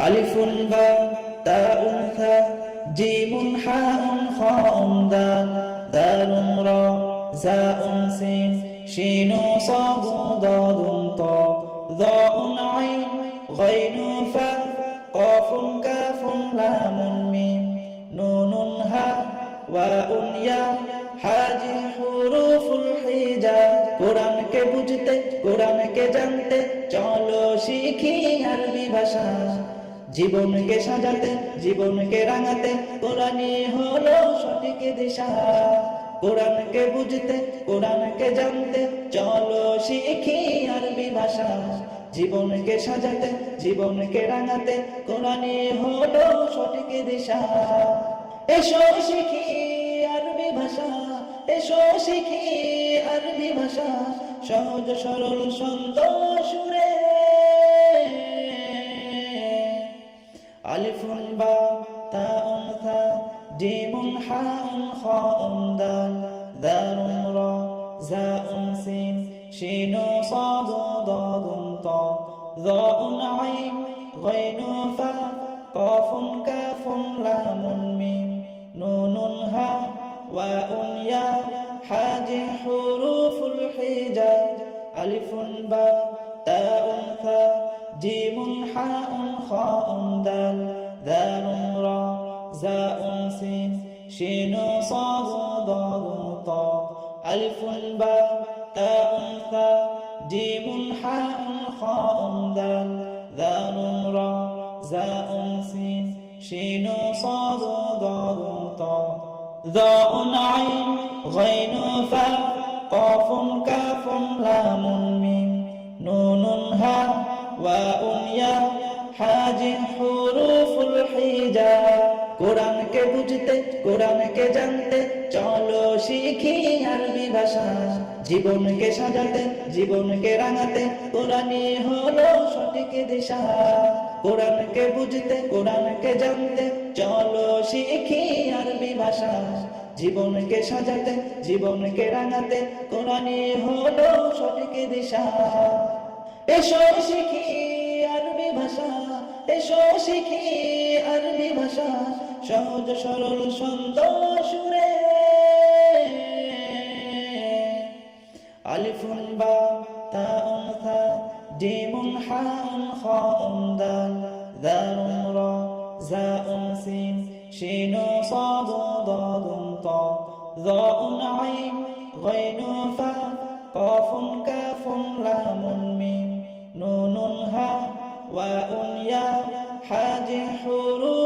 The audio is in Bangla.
আলিফুন বা তাউন থা জিমুন হাউন খাউন দাল দালুন রা জাউন সিন শিনু সাদু দাদুন তা যাউন আইন গাইনু ফা কাফুন কাফুন লামুন মিম নুনুন হা ওয়াউন ইয়া হাজি হুরুফুল হিজা। কোরআনকে বুঝতে কোরআনকে জানতে চলো শিখি আরবি ভাষা। জীবনকে সাজাতে জীবনকে রাঙাতে কোরআনই হলো সঠিক দিশা। কোরআনকে বুঝতে কোরআনকে জানতে চলো শিখি আরবি ভাষা। জীবনকে সাজাতে জীবনকে রাঙাতে কোরআনই হলো সঠিক দিশা। এসো শিখি আরবি ভাষা, এসো শিখি আরবি ভাষা, সহজ সরল সুন্দর সুরে। আলিফুন বা তাউন থা জিমুন হাউন খাউন দাল দালুন রা জাউন সিন শিনু সাদু দাদুন তা যাউন আইন গাইনু ফা কাফুন কাফুন লামুন মিম নুনুন হা ওয়াউন ইয়া হাজি হুরুফুল হিজা। আলিফুন বা তাউন থা জিমুন হাউন খাউন দাল দালুন রা জাউন সিন শিনু সাদু দাদুন তা আলিফুন বা তাউন থা জিমুন হাউন খাউন দাল দালুন রা জাউন সিন শিনু সাদু দাদুন তা যাউন আইন গাইনু ফা কাফুন কাফুন লামুন মিম নুনুন হা ওয়াউন ইয়া হাজি হুরুফুল হিজা। কোরআনকে বুঝতে কোরআনকে জানতে চলো শিখি আরবি ভাষা। জীবনকে সাজাতে জীবনকে রাঙাতে কোরআনই হলো সঠিক দিশা। কোরআনকে বুঝতে কোরআনকে জানতে চলো শিখি আরবি ভাষা। জীবনকে সাজাতে জীবনকে রাঙাতে কোরআনই হলো সঠিক দিশা। এসো শিখি আরবি ভাষা, এসো শিখি আরবি ভাষা, সহজ সরল সুন্দর সুরে। আলিফুন বা তাউন থা জিমুন হাউন খাউন দাল দালুন রা জাউন সিন শিনু সাদু দাদুন তা যাউন আইন গাইনু ফা কাফুন কাফুন লামুন মিম নুনুন হা ওয়াউন ইয়া হাজি হুরুফ